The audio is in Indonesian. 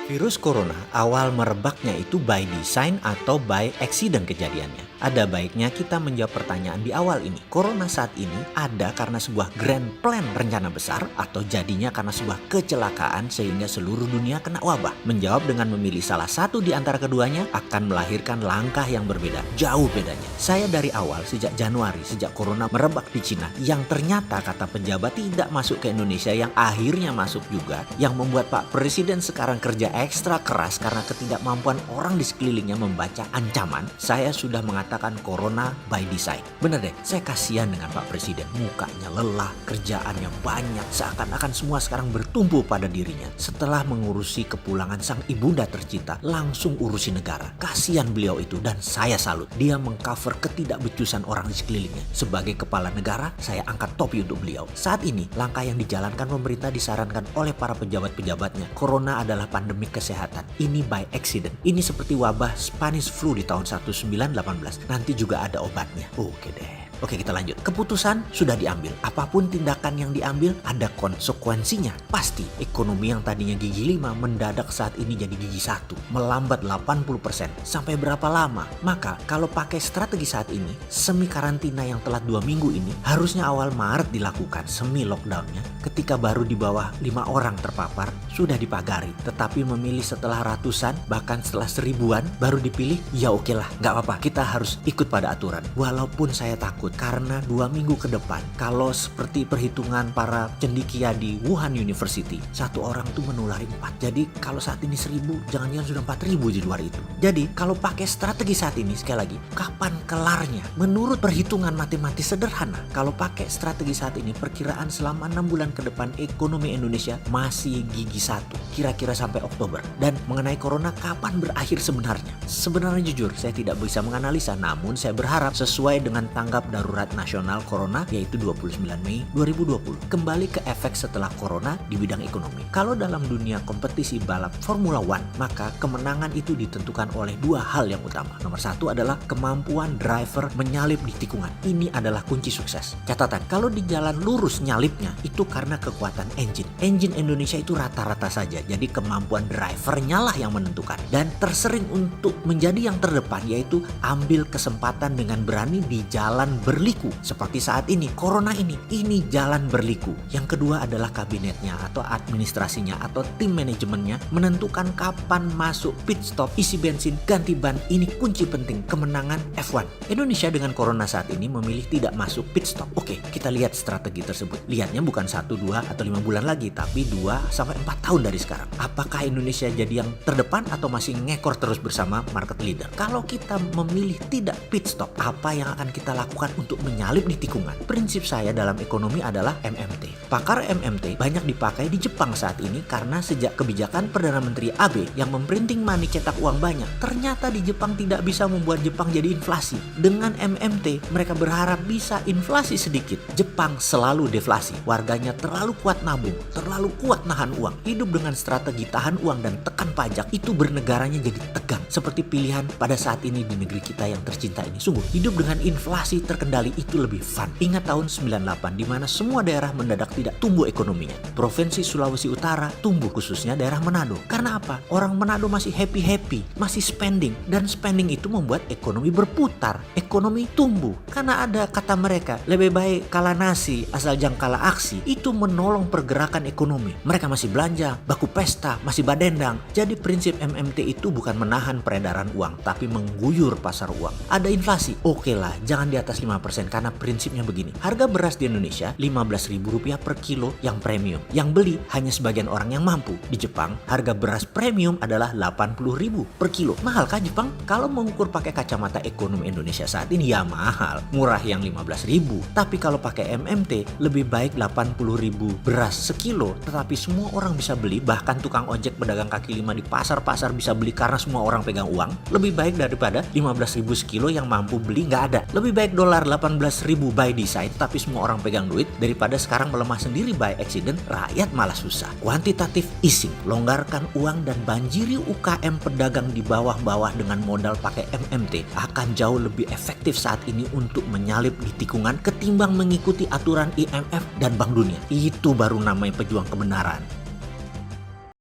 Virus corona awal merebaknya itu by design atau by accident kejadiannya. Ada baiknya kita menjawab pertanyaan di awal ini. Corona saat ini ada karena sebuah grand plan rencana besar atau jadinya karena sebuah kecelakaan sehingga seluruh dunia kena wabah. Menjawab dengan memilih salah satu di antara keduanya akan melahirkan langkah yang berbeda. Jauh bedanya. Saya dari awal sejak Januari, sejak corona merebak di Cina, yang ternyata kata pejabat tidak masuk ke Indonesia, yang akhirnya masuk juga, yang membuat Pak Presiden sekarang kerja ekstra keras karena ketidakmampuan orang di sekelilingnya membaca ancaman. Saya sudah mengatakan corona by design. Bener deh, saya kasihan dengan Pak Presiden. Mukanya lelah, kerjaannya banyak, seakan-akan semua sekarang bertumpu pada dirinya. Setelah mengurusi kepulangan sang ibunda tercinta, langsung urusi negara. Kasihan beliau itu dan saya salut. Dia mengcover ketidakbecusan orang di sekelilingnya. Sebagai kepala negara, saya angkat topi untuk beliau. Saat ini, langkah yang dijalankan pemerintah disarankan oleh para pejabat-pejabatnya. Corona adalah pandemi kesehatan. Ini by accident. Ini seperti wabah Spanish flu di tahun 1918. Nanti juga ada obatnya. Oke deh. Oke, kita lanjut. Keputusan sudah diambil. Apapun tindakan yang diambil ada konsekuensinya. Pasti ekonomi yang tadinya gigi 5 mendadak saat ini jadi gigi 1. Melambat 80%. Sampai berapa lama? Maka kalau pakai strategi saat ini, semi karantina yang telat 2 minggu ini harusnya awal Maret dilakukan semi lockdownnya. Ketika baru di bawah 5 orang terpapar, sudah dipagari. Tetapi memilih setelah ratusan, bahkan setelah 1000-an baru dipilih, ya oke lah, gak apa-apa. Kita harus ikut pada aturan. Walaupun saya takut karena 2 minggu ke depan, kalau seperti perhitungan para cendekia di Wuhan University, 1 orang tuh menulari 4. Jadi kalau saat ini 1000, jangan-jangan sudah 4000 di luar itu. Jadi kalau pakai strategi saat ini, sekali lagi, kapan kelarnya? Menurut perhitungan matematis sederhana, kalau pakai strategi saat ini, perkiraan selama 6 bulan ke depan ekonomi Indonesia masih gigi 1, kira-kira sampai Oktober. Dan mengenai corona, kapan berakhir sebenarnya? Sebenarnya jujur, saya tidak bisa menganalisa, namun saya berharap sesuai dengan tanggap darurat nasional corona, yaitu 29 Mei 2020. Kembali ke efek setelah corona di bidang ekonomi. Kalau dalam dunia kompetisi balap Formula One, maka kemenangan itu ditentukan oleh 2 hal yang utama. Nomor 1 adalah kemampuan driver menyalip di tikungan. Ini adalah kunci sukses. Catatan, kalau di jalan lurus nyalipnya, itu karena kekuatan engine. Engine Indonesia itu rata-rata saja, jadi kemampuan drivernya lah yang menentukan. Dan tersering untuk menjadi yang terdepan, yaitu ambil kesempatan dengan berani di jalan berliku. Seperti saat ini, corona ini jalan berliku. Yang kedua adalah kabinetnya atau administrasinya atau tim manajemennya menentukan kapan masuk pit stop, isi bensin, ganti ban. Ini kunci penting kemenangan F1. Indonesia dengan corona saat ini memilih tidak masuk pit stop. Oke, kita lihat strategi tersebut. Lihatnya bukan 1, 2, atau 5 bulan lagi, tapi 2-4 tahun dari sekarang. Apakah Indonesia jadi yang terdepan atau masih ngekor terus bersama market leader? Kalau kita memilih tidak pit stop, apa yang akan kita lakukan untuk menyalip di tikungan? Prinsip saya dalam ekonomi adalah MMT. Pakar MMT banyak dipakai di Jepang saat ini karena sejak kebijakan Perdana Menteri Abe yang memprinting money cetak uang banyak, ternyata di Jepang tidak bisa membuat Jepang jadi inflasi. Dengan MMT, mereka berharap bisa inflasi sedikit. Jepang selalu deflasi. Warganya terlalu kuat nabung, terlalu kuat nahan uang. Hidup dengan strategi tahan uang dan tekan pajak, itu bernegaranya jadi tegang. Seperti pilihan pada saat ini di negeri kita yang tercinta ini. Sungguh, hidup dengan inflasi terkendali itu lebih fun. Ingat tahun 98 di mana semua daerah mendadak tidak tumbuh ekonominya. Provinsi Sulawesi Utara tumbuh, khususnya daerah Manado. Karena apa? Orang Manado masih happy-happy, masih spending. Dan spending itu membuat ekonomi berputar. Ekonomi tumbuh. Karena ada kata mereka, lebih baik kalah nasi asal jangan kalah aksi. Itu menolong pergerakan ekonomi. Mereka masih belanja, baku pesta, masih badendang. Jadi prinsip MMT itu bukan menahan peredaran uang, tapi mengguyur pasar uang. Ada inflasi, oke lah, jangan di atas 5% karena prinsipnya begini. Harga beras di Indonesia Rp15.000 per kilo yang premium. Yang beli hanya sebagian orang yang mampu. Di Jepang, harga beras premium adalah Rp80.000 per kilo. Mahalkah Jepang? Kalau mengukur pakai kacamata ekonomi Indonesia saat ini, ya mahal. Murah yang Rp15.000. Tapi kalau pakai MMT, lebih baik Rp80.000 beras sekilo, tetapi semua orang bisa beli, bahkan tukang ojek pedagang kaki 5 di pasar-pasar bisa beli karena semua orang pegang uang. Lebih baik daripada Rp15.000 sekilo yang mampu beli nggak ada. Lebih baik dolar 18.000 by design tapi semua orang pegang duit, daripada sekarang melemah sendiri by accident, rakyat malah susah. Kuantitatif easing, longgarkan uang dan banjiri UKM pedagang di bawah-bawah dengan modal pakai MMT akan jauh lebih efektif saat ini untuk menyalip di tikungan ketimbang mengikuti aturan IMF dan Bank Dunia. Itu baru namanya pejuang kebenaran.